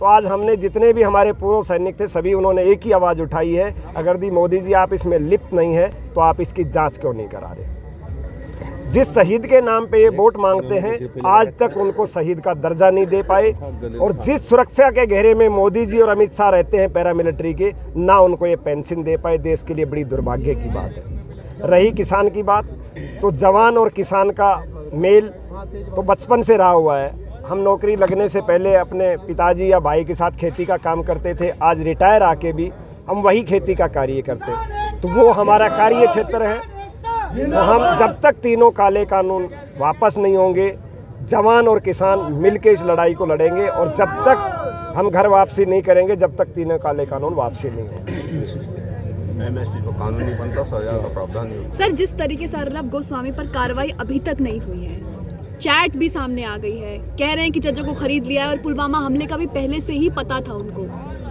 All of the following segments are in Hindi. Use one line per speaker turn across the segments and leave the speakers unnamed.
तो आज हमने जितने भी हमारे पूर्व सैनिक थे सभी उन्होंने एक ही आवाज़ उठाई है, अगर मोदी जी आप इसमें लिप्त नहीं है तो आप इसकी जांच क्यों नहीं करा रहे। जिस शहीद के नाम पे ये वोट मांगते हैं आज तक उनको शहीद का दर्जा नहीं दे पाए, और जिस सुरक्षा के घेरे में मोदी जी और अमित शाह रहते हैं पैरामिलिट्री के, ना उनको ये पेंशन दे पाए। देश के लिए बड़ी दुर्भाग्य की बात है। रही किसान की बात, तो जवान और किसान का मेल तो बचपन से रहा हुआ है। हम नौकरी लगने से पहले अपने पिताजी या भाई के साथ खेती का काम करते थे, आज रिटायर आके भी हम वही खेती का कार्य करते हैं, तो वो हमारा कार्य क्षेत्र है। तो हम जब तक तीनों काले कानून वापस नहीं होंगे, जवान और किसान मिलकर इस लड़ाई को लड़ेंगे, और जब तक हम घर वापसी नहीं करेंगे जब तक तीनों काले कानून वापसी नहीं होंगे।
एमएसपी को कानून नहीं बनता, सजा का प्रावधान नहीं होता।
सर, जिस तरीके से अर्नब गोस्वामी पर कार्रवाई अभी तक नहीं हुई है, चैट भी सामने आ गई है, कह रहे हैं कि जजों को खरीद लिया है और पुलवामा हमले का भी पहले से ही पता था उनको।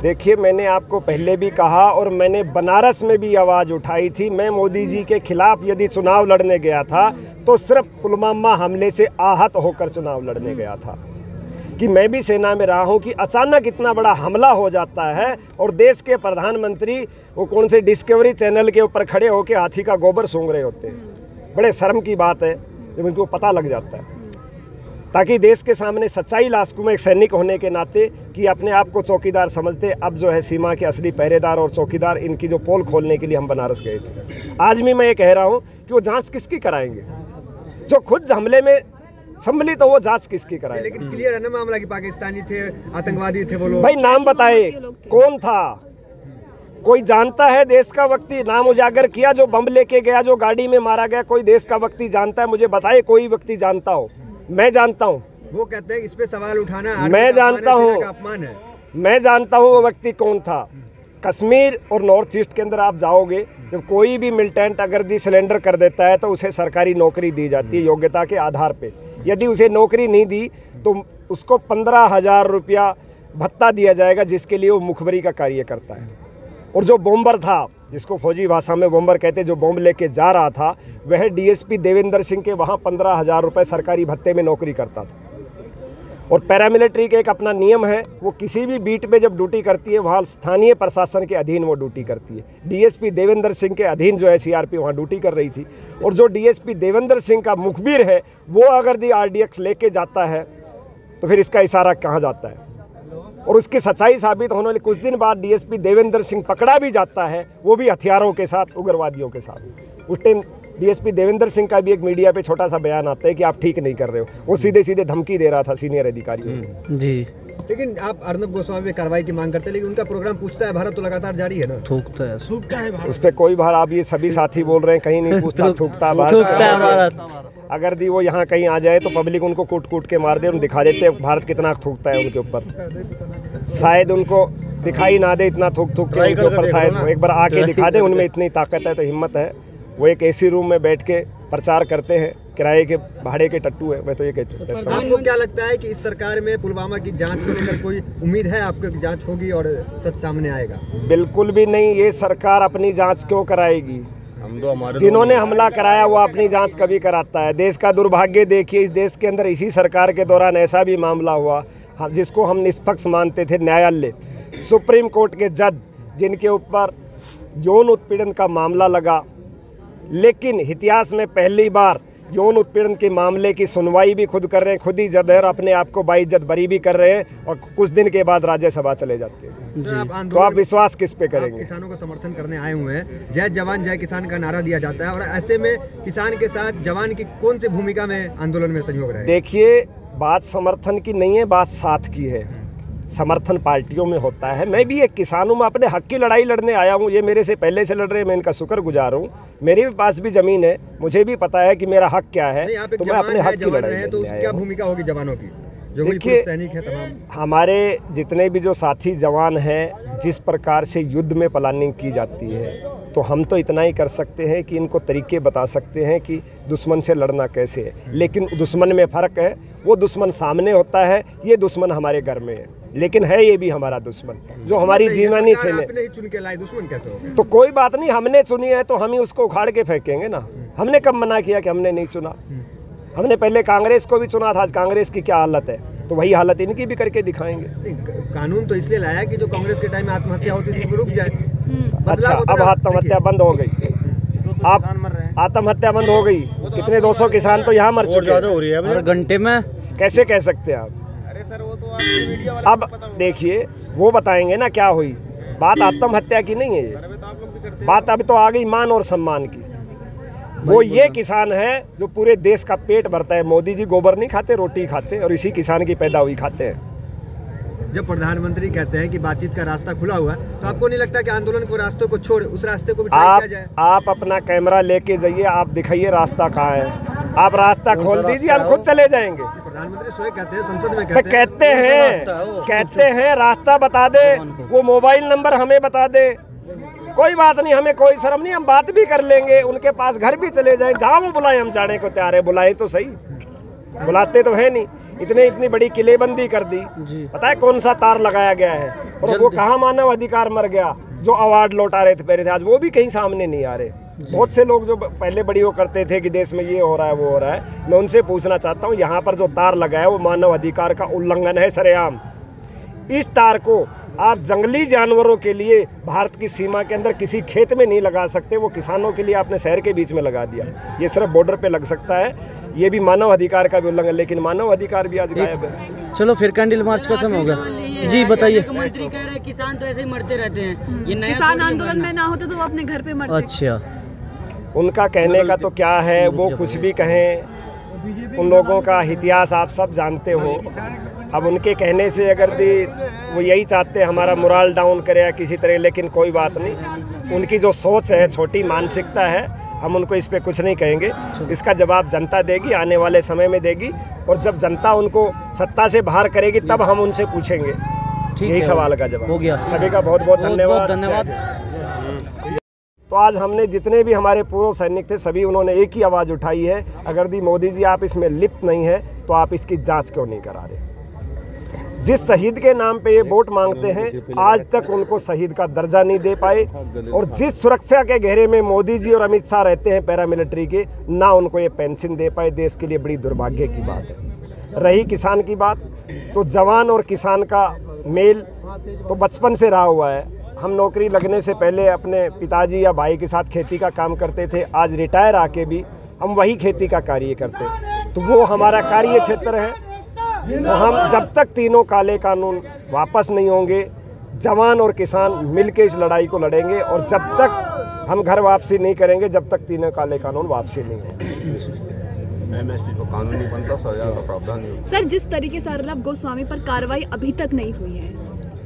देखिए, मैंने आपको पहले भी कहा और मैंने बनारस में भी आवाज़ उठाई थी, मैं मोदी जी के खिलाफ यदि चुनाव लड़ने गया था तो सिर्फ पुलवामा हमले से आहत होकर चुनाव लड़ने गया था। कि मैं भी सेना में रहा हूं कि अचानक इतना बड़ा हमला हो जाता है और देश के प्रधानमंत्री वो कौन से डिस्कवरी चैनल के ऊपर खड़े होकर हाथी का गोबर सूंघ रहे होते हैं। बड़े शर्म की बात है जब उनको पता लग जाता है। ताकि देश के सामने सच्चाई ला सकूं मैं एक सैनिक होने के नाते कि अपने आप को चौकीदार समझते, अब जो है सीमा के असली पहरेदार और चौकीदार, इनकी जो पोल खोलने के लिए हम बनारस गए थे। आज भी मैं ये कह रहा हूँ कि वो जांच किसकी कराएंगे, जो खुद हमले में सम्मिलित तो वो जांच किसकी कराएंगे।
लेकिन क्लियर है ना मामला कि पाकिस्तानी थे, आतंकवादी थे वो लोग।
भाई नाम बताए कौन था, कोई जानता है देश का व्यक्ति? नाम उजागर किया जो बम लेके गया, जो गाड़ी में मारा गया, कोई देश का व्यक्ति जानता है? मुझे बताइए कोई व्यक्ति जानता हो। मैं जानता हूँ।
वो कहते हैं इस पे सवाल उठाना
मैं जानता हूँ,
अपमान है।
मैं जानता हूँ वो व्यक्ति कौन था। कश्मीर और नॉर्थ ईस्ट के अंदर आप जाओगे, जब कोई भी मिलिटेंट अगर सिलेंडर कर देता है तो उसे सरकारी नौकरी दी जाती है योग्यता के आधार पे। यदि उसे नौकरी नहीं दी तो उसको 15,000 रुपया भत्ता दिया जाएगा, जिसके लिए वो मुखबरी का कार्य करता है। और जो बॉम्बर था, जिसको फौजी भाषा में बॉम्बर कहते, जो बॉम्ब लेके जा रहा था, वह डीएसपी देवेंद्र सिंह के वहाँ 15,000 रुपये सरकारी भत्ते में नौकरी करता था। और पैरामिलिट्री का एक अपना नियम है, वो किसी भी बीट पे जब ड्यूटी करती है वहाँ स्थानीय प्रशासन के अधीन वो ड्यूटी करती है। डीएसपी देवेंद्र सिंह के अधीन जो है सीआरपी वहाँ ड्यूटी कर रही थी। और जो डीएसपी देवेंद्र सिंह का मुखबिर है वो अगर आरडीएक्स लेके जाता है तो फिर इसका इशारा कहाँ जाता है। और उसकी सच्चाई साबित होने वाली कुछ दिन बाद डीएसपी देवेंद्र सिंह पकड़ा भी जाता है, वो भी हथियारों के साथ, उग्रवादियों के साथ। उस टाइम डीएसपी देवेंद्र सिंह का भी एक मीडिया पे छोटा सा बयान आता है कि आप ठीक नहीं कर रहे हो। वो सीधे सीधे धमकी दे रहा था सीनियर अधिकारियों
जी।
लेकिन आप अर्नब गोस्वामी पे कार्रवाई की मांग करते हैं, लेकिन उनका प्रोग्राम पूछता है भारत तो लगातार जारी है ना।
थूकता है
उस पर कोई बार, आप ये सभी साथी बोल रहे हैं, कहीं नहीं पूछता, थूकता है भारत। अगर वो यहाँ कहीं आ जाए तो पब्लिक उनको कूट कूट के मार दे, उन दिखा देते भारत कितना थूकता है उनके ऊपर। शायद उनको दिखाई ना दे इतना थूक थूक के उनके ऊपर, शायद एक बार आके दिखा दे, उनमें इतनी ताकत है तो हिम्मत है। वो एक एसी रूम में बैठ के प्रचार करते हैं, किराए के भाड़े के टट्टू है, मैं तो ये कहता हूँ।
आपको क्या लगता है कि इस सरकार में पुलवामा की जांच को लेकर कोई उम्मीद है आपको कि जांच होगी और सच सामने आएगा?
बिल्कुल भी नहीं। ये सरकार अपनी जांच क्यों कराएगी? जिन्होंने हमला कराया वो अपनी जांच कभी कराता है? देश का दुर्भाग्य देखिए, इस देश के अंदर इसी सरकार के दौरान ऐसा भी मामला हुआ जिसको हम निष्पक्ष मानते थे, न्यायालय, सुप्रीम कोर्ट के जज, जिनके ऊपर यौन उत्पीड़न का मामला लगा, लेकिन इतिहास में पहली बार यौन उत्पीड़न के मामले की सुनवाई भी खुद कर रहे हैं, खुद ही जज है और अपने आप को बाइज्जत बरी भी कर रहे हैं, और कुछ दिन के बाद राज्यसभा चले जाते हैं। तो आप विश्वास किस पे करेंगे?
किसानों का समर्थन करने आए हुए हैं, जय जवान जय किसान का नारा दिया जाता है, और ऐसे में किसान के साथ जवान की कौन सी भूमिका में आंदोलन में सहयोग रहे?
देखिए, बात समर्थन की नहीं है, बात साथ की है। समर्थन पार्टियों में होता है। मैं भी एक किसान हूँ, मैं अपने हक की लड़ाई लड़ने आया हूँ। ये मेरे से पहले से लड़ रहे हैं, मैं इनका शुक्रगुजार हूँ। मेरे पास भी ज़मीन है, मुझे भी पता है कि मेरा हक क्या है, तो मैं अपने हक की लड़ाई
तो क्या भूमिका होगी जवानों की? जो
देखिए,
सैनिक है तमाम,
हमारे जितने भी जो साथी जवान हैं, जिस प्रकार से युद्ध में प्लानिंग की जाती है, तो हम तो इतना ही कर सकते हैं कि इनको तरीके बता सकते हैं कि दुश्मन से लड़ना कैसे है। लेकिन दुश्मन में फ़र्क है, वो दुश्मन सामने होता है, ये दुश्मन हमारे घर में है, लेकिन है ये भी हमारा दुश्मन जो हमारी जीवनी छीने।
आपने ही चुन के लाई, दुश्मन कैसे होगा?
तो कोई बात नहीं, हमने चुनी है तो हम ही उसको उखाड़ के फेंकेंगे ना। हमने कब मना किया कि हमने नहीं चुना? हमने पहले कांग्रेस को भी चुना था, आज कांग्रेस की क्या हालत है, तो तो वही हालत इनकी भी करके दिखाएंगे।
कानून तो इसलिए लाया कि जो कांग्रेस के टाइम में आत्महत्या होती थी वो रुक जाए।
अच्छा, अब आत्महत्या बंद हो गई, आप आत्महत्या बंद हो गई, कितने 200 किसान तो यहाँ मर चुके हैं
हर घंटे में।
कैसे कह सकते हैं आप? अब देखिए वो बताएंगे ना क्या हुई। बात आत्महत्या की नहीं है, ये बात अब तो आ गई मान और सम्मान की। वो ये किसान है जो पूरे देश का पेट भरता है। मोदी जी गोबर नहीं खाते, रोटी खाते, और इसी किसान की पैदा हुई खाते हैं।
जब प्रधानमंत्री कहते हैं कि बातचीत का रास्ता खुला हुआ है, तो आपको नहीं लगता कि आंदोलन को रास्तों को छोड़ उस रास्ते को भी ट्राई किया जाए?
आप अपना कैमरा लेके जाइए, आप दिखाइए रास्ता कहाँ है। आप रास्ता खोल दीजिए, हम खुद चले जाएंगे।
प्रधानमंत्री स्वयं कहते हैं, संसद में
कहते हैं रास्ता बता दे, वो मोबाइल नंबर हमें बता दे, कोई बात नहीं, हमें कोई शर्म नहीं, हम बात भी कर लेंगे, उनके पास घर भी चले जाएं, जहाँ वो बुलाए हम जाने को तैयार है। बुलाए तो सही, बुलाते तो है नहीं। इतनी बड़ी किलेबंदी कर दी, पता है कौन सा तार लगाया गया है, और वो कहाँ मानव अधिकार मर गया जो अवार्ड लौटा रहे थे पहले थे, आज वो भी कहीं सामने नहीं आ रहे। बहुत से लोग जो पहले बड़ी वो करते थे कि देश में ये हो रहा है वो हो रहा है, मैं उनसे पूछना चाहता हूँ यहाँ पर जो तार लगा है वो मानव अधिकार का उल्लंघन है सरेआम। इस तार को आप जंगली जानवरों के लिए भारत की सीमा के अंदर किसी खेत में नहीं लगा सकते, वो किसानों के लिए आपने शहर के बीच में लगा दिया। ये सिर्फ बॉर्डर पे लग सकता है, ये भी मानव अधिकार का भी उल्लंघन, लेकिन मानव अधिकार भी आज गायब है।
चलो फिर कैंडल मार्च का समय होगा जी, बताइए।
मंत्री कह रहे हैं किसान तो ऐसे ही मरते रहते हैं, ये नया
किसान आंदोलन में ना होते तो वो अपने घर पे मरते।
अच्छा,
उनका कहने का तो क्या है, वो कुछ भी कहें, उन लोगों का इतिहास आप सब जानते हो। अब उनके कहने से अगर वो यही चाहते हैं हमारा मोरल डाउन करे या किसी तरह, लेकिन कोई बात नहीं, उनकी जो सोच है, छोटी मानसिकता है, हम उनको इस पे कुछ नहीं कहेंगे। इसका जवाब जनता देगी, आने वाले समय में देगी, और जब जनता उनको सत्ता से बाहर करेगी तब हम उनसे पूछेंगे। यही सवाल का जवाब
हो गया।
सभी का बहुत बहुत धन्यवाद। तो आज हमने जितने भी हमारे पूर्व सैनिक थे सभी उन्होंने एक ही आवाज़ उठाई है, अगर मोदी जी आप इसमें लिप्त नहीं है तो आप इसकी जांच क्यों नहीं करा रहे। जिस शहीद के नाम पे ये वोट मांगते हैं, आज तक उनको शहीद का दर्जा नहीं दे पाए, और जिस सुरक्षा के घेरे में मोदी जी और अमित शाह रहते हैं पैरामिलिट्री के, ना उनको ये पेंशन दे पाए, देश के लिए बड़ी दुर्भाग्य की बात है। रही किसान की बात, तो जवान और किसान का मेल तो बचपन से रहा हुआ है। हम नौकरी लगने से पहले अपने पिताजी या भाई के साथ खेती का काम करते थे, आज रिटायर आके भी हम वही खेती का कार्य करते, तो वो हमारा कार्य क्षेत्र है। तो हम जब तक तीनों काले कानून वापस नहीं होंगे, जवान और किसान मिलके इस लड़ाई को लड़ेंगे, और जब तक हम घर वापसी नहीं करेंगे, जब तक तीनों काले कानून वापसी नहीं होंगे।
एमएसपी को कानून नहीं बनता, सजा का प्रावधान नहीं होता।
सर, जिस तरीके से अर्नब गोस्वामी पर कार्रवाई अभी तक नहीं हुई है,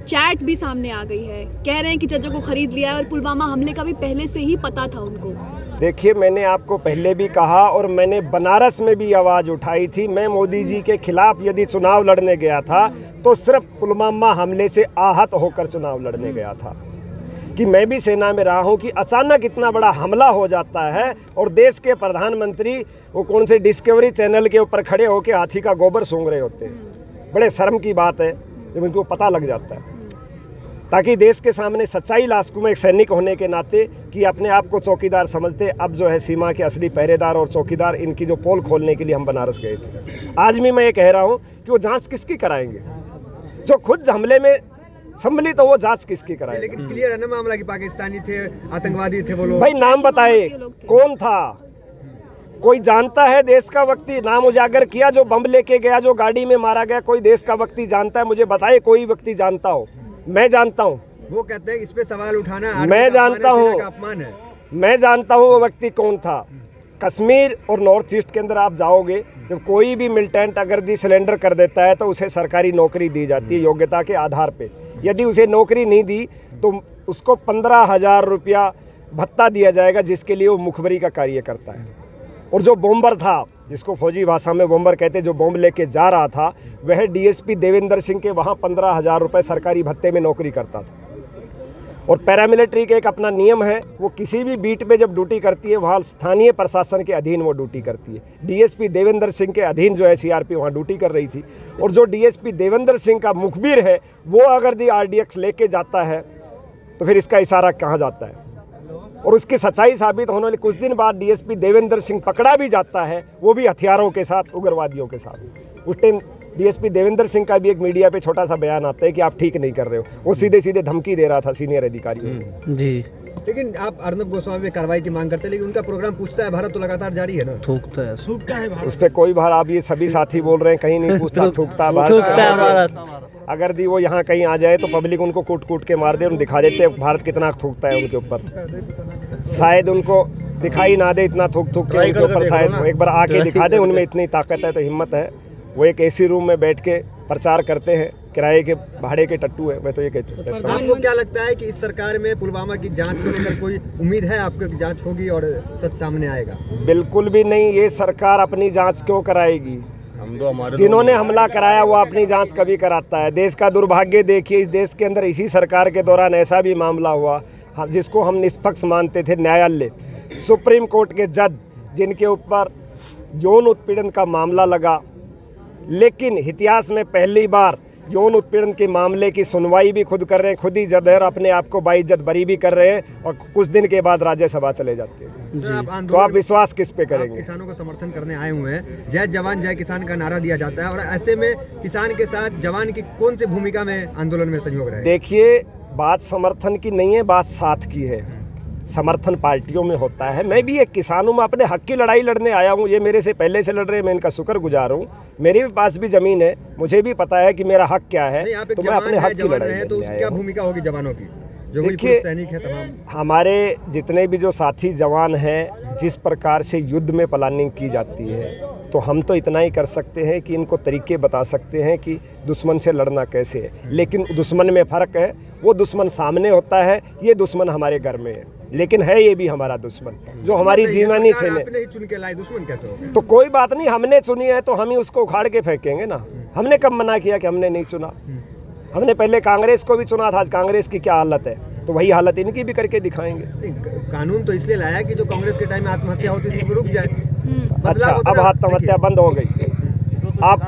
चैट भी सामने आ गई है, कह रहे हैं कि जजों को खरीद लिया है और पुलवामा हमले का भी पहले से ही पता था उनको।
देखिए, मैंने आपको पहले भी कहा और मैंने बनारस में भी आवाज़ उठाई थी, मैं मोदी जी के खिलाफ यदि चुनाव लड़ने गया था तो सिर्फ पुलवामा हमले से आहत होकर चुनाव लड़ने गया था। कि मैं भी सेना में रहा हूँ कि अचानक इतना बड़ा हमला हो जाता है और देश के प्रधानमंत्री वो कौन से डिस्कवरी चैनल के ऊपर खड़े होकर हाथी का गोबर सूंघ रहे होते हैं। बड़े शर्म की बात है जब उनको पता लग जाता है। ताकि देश के सामने सच्चाई ला सकूँ मैं एक सैनिक होने के नाते, कि अपने आप को चौकीदार समझते, अब जो है सीमा के असली पहरेदार और चौकीदार, इनकी जो पोल खोलने के लिए हम बनारस गए थे। आज भी मैं ये कह रहा हूँ कि वो जांच किसकी कराएंगे, जो खुद हमले में सम्मिलित हो वो जांच किसकी कराएंगे।
लेकिन क्लियर है ना मामला कि पाकिस्तानी थे, आतंकवादी थे वो लोग।
भाई नाम बताए कौन था, कोई जानता है देश का व्यक्ति? नाम उजागर किया, जो बम लेके गया, जो गाड़ी में मारा गया, कोई देश का व्यक्ति जानता है? मुझे बताइए कोई व्यक्ति जानता हो। मैं जानता हूँ।
वो कहते हैं इस पे सवाल उठाना
मैं जानता हूँ,
अपमान है।
मैं जानता हूँ वो व्यक्ति कौन था। कश्मीर और नॉर्थ ईस्ट के अंदर आप जाओगे, जब कोई भी मिलिटेंट अगर सिलेंडर कर देता है तो उसे सरकारी नौकरी दी जाती है योग्यता के आधार पे। यदि उसे नौकरी नहीं दी तो उसको 15,000 रुपया भत्ता दिया जाएगा, जिसके लिए वो मुखबरी का कार्य करता है। और जो बॉम्बर था, जिसको फौजी भाषा में बॉम्बर कहते, जो बॉम्ब लेके जा रहा था, वह डीएसपी देवेंद्र सिंह के वहाँ 15,000 रुपये सरकारी भत्ते में नौकरी करता था। और पैरामिलिट्री के एक अपना नियम है, वो किसी भी बीट में जब ड्यूटी करती है वहाँ स्थानीय प्रशासन के अधीन वो ड्यूटी करती है। डीएसपी देवेंद्र सिंह के अधीन जो है सीआरपी वहाँ ड्यूटी कर रही थी। और जो डीएसपी देवेंद्र सिंह का मुखबिर है वो अगर आरडीएक्स लेके जाता है तो फिर इसका इशारा कहाँ जाता है। और उसकी सच्चाई साबित होने वाली कुछ दिन बाद डीएसपी देवेंद्र सिंह पकड़ा भी जाता है, वो भी हथियारों के साथ, उग्रवादियों के साथ। उस टाइम डीएसपी देवेंद्र सिंह का भी एक मीडिया पे छोटा सा बयान आता है कि आप ठीक नहीं कर रहे हो। वो सीधे सीधे धमकी दे रहा था सीनियर अधिकारियों को।
जी
लेकिन आप अर्नब गोस्वामी पे कार्रवाई की मांग करते हैं, लेकिन उनका प्रोग्राम पूछता है भारत तो लगातार जारी है ना।
थूकता है
उस पर कोई बार आप ये सभी साथी बोल रहे हैं, कहीं नहीं पूछता, थूकता भारत। अगर दी वो यहाँ कहीं आ जाए तो पब्लिक उनको कूट कूट के मार दे, उन दिखा देते हैं भारत कितना थूकता है उनके ऊपर। शायद उनको दिखाई ना दे इतना थूक थूक के उनके ऊपर, शायद वो एक बार आके दिखा दे, उनमें इतनी ताकत है तो हिम्मत है। वो एक एसी रूम में बैठ के प्रचार करते हैं, किराए के भाड़े के टट्टू है, मैं तो ये कहता हूँ।
आपको क्या लगता है कि इस सरकार में पुलवामा की जांच को लेकर कोई उम्मीद है आपको कि जांच होगी और सच सामने आएगा?
बिल्कुल भी नहीं। ये सरकार अपनी जांच क्यों कराएगी? जिन्होंने हमला कराया वो अपनी जांच कभी कराता है। देश का दुर्भाग्य देखिए, इस देश के अंदर इसी सरकार के दौरान ऐसा भी मामला हुआ जिसको हम निष्पक्ष मानते थे, न्यायालय, सुप्रीम कोर्ट के जज जिनके ऊपर यौन उत्पीड़न का मामला लगा, लेकिन इतिहास में पहली बार यौन उत्पीड़न के मामले की सुनवाई भी खुद कर रहे हैं, खुद ही जज है और अपने आप को बाइज्जत बरी भी कर रहे हैं और कुछ दिन के बाद राज्यसभा चले जाते हैं। तो आप विश्वास किस पे करेंगे?
किसानों को समर्थन करने आए हुए हैं, जय जवान जय किसान का नारा दिया जाता है और ऐसे में किसान के साथ जवान की कौन सी भूमिका में आंदोलन में सहयोग रहे?
देखिए, बात समर्थन की नहीं है, बात साथ की है। समर्थन पार्टियों में होता है। मैं भी एक किसान हूँ, मैं अपने हक की लड़ाई लड़ने आया हूँ। ये मेरे से पहले से लड़ रहे हैं, मैं इनका शुक्रगुजार हूँ। मेरे भी पास भी ज़मीन है, मुझे भी पता है कि मेरा हक क्या है, तो मैं अपने हक की लड़ाई
तो क्या भूमिका होगी जवानों की? जो
देखिए,
सैनिक है तमाम
हमारे जितने भी जो साथी जवान हैं, जिस प्रकार से युद्ध में प्लानिंग की जाती है, तो हम तो इतना ही कर सकते हैं कि इनको तरीके बता सकते हैं कि दुश्मन से लड़ना कैसे है। लेकिन दुश्मन में फ़र्क है, वो दुश्मन सामने होता है, ये दुश्मन हमारे घर में है, लेकिन है ये भी हमारा दुश्मन जो हमारी जीवनी छीने।
आपने ही चुन के लाई, दुश्मन कैसे होगा?
तो कोई बात नहीं, हमने चुनी है तो हम ही उसको उखाड़ के फेंकेंगे ना। हमने कब मना किया कि हमने नहीं चुना? हमने पहले कांग्रेस को भी चुना था। आज कांग्रेस की क्या हालत है, तो वही हालत इनकी भी करके दिखाएंगे।
कानून तो इसलिए लाया कि जो कांग्रेस के टाइम में आत्महत्या होती थी वो रुक जाए।
अच्छा, अब आत्महत्या बंद हो गई। आप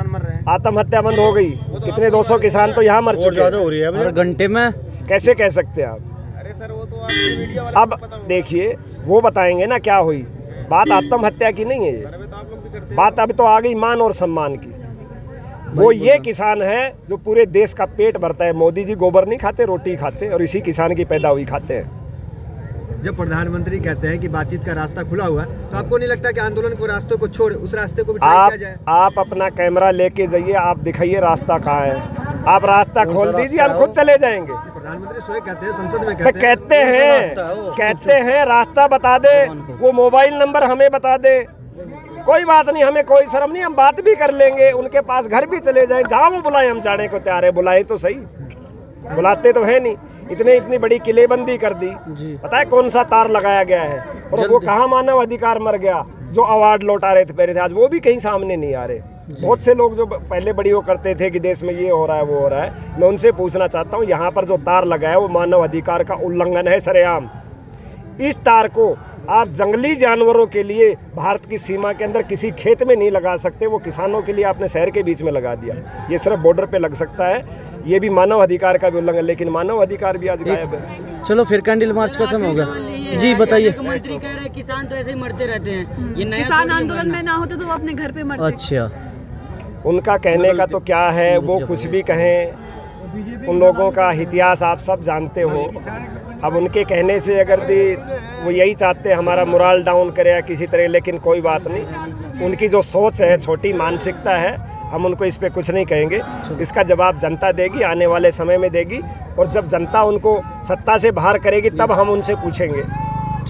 आत्महत्या बंद हो गई, कितने 200 किसान तो यहाँ मर चुके हैं
हर घंटे में।
कैसे कह सकते हैं आप? अब देखिए, वो बताएंगे ना क्या हुई। बात आत्महत्या की नहीं है, ये बात अब तो आ गई मान और सम्मान की। वो ये किसान है जो पूरे देश का पेट भरता है। मोदी जी गोबर नहीं खाते, रोटी खाते, और इसी किसान की पैदा हुई खाते हैं।
जब प्रधानमंत्री कहते हैं कि बातचीत का रास्ता खुला हुआ है, तो आपको नहीं लगता कि आंदोलन को रास्तों को छोड़ उस रास्ते को ट्राई किया जाए?
आप अपना कैमरा लेके जाइए, आप दिखाइए रास्ता कहाँ है। आप रास्ता खोल दीजिए, हम खुद चले जाएंगे।
प्रधानमंत्री स्वयं कहते हैं, संसद में
कहते हैं रास्ता बता दे, वो मोबाइल नंबर हमें बता दे। कोई बात नहीं, हमें कोई शर्म नहीं, हम बात भी कर लेंगे, उनके पास घर भी चले जाएं, जहाँ वो बुलाए हम जाने को तैयार है। बुलाए तो सही, बुलाते तो है नहीं। इतनी बड़ी किलेबंदी कर दी, पता है कौन सा तार लगाया गया है? और वो कहाँ मानव अधिकार मर गया जो अवार्ड लौटा रहे थे पहले थे, आज वो भी कहीं सामने नहीं आ रहे। बहुत से लोग जो पहले बड़ी वो करते थे कि देश में ये हो रहा है वो हो रहा है, मैं उनसे पूछना चाहता हूँ, यहाँ पर जो तार लगा है वो मानव अधिकार का उल्लंघन है सरेआम। इस तार को आप जंगली जानवरों के लिए भारत की सीमा के अंदर किसी खेत में नहीं लगा सकते, वो किसानों के लिए आपने शहर के बीच में लगा दिया। ये सिर्फ बॉर्डर पे लग सकता है, ये भी मानव अधिकार का भी उल्लंघन, लेकिन मानव अधिकार भी आज गायब है।
चलो फिर कैंडल मार्च का समय होगा। जी बताइए।
मंत्री कह रहे हैं किसान तो ऐसे ही मरते रहते हैं, ये नया
किसान आंदोलन में ना होते तो वो अपने घर पे मरते।
अच्छा,
उनका कहने का तो क्या है, वो कुछ भी कहें, उन लोगों का इतिहास आप सब जानते हो। अब उनके कहने से अगर वो यही चाहते हैं हमारा मोरल डाउन करे या किसी तरह, लेकिन कोई बात नहीं, उनकी जो सोच है, छोटी मानसिकता है, हम उनको इस पे कुछ नहीं कहेंगे। इसका जवाब जनता देगी, आने वाले समय में देगी, और जब जनता उनको सत्ता से बाहर करेगी तब हम उनसे पूछेंगे।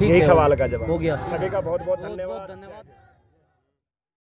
यही सवाल का जवाब
हो गया।
सभी का बहुत बहुत धन्यवाद।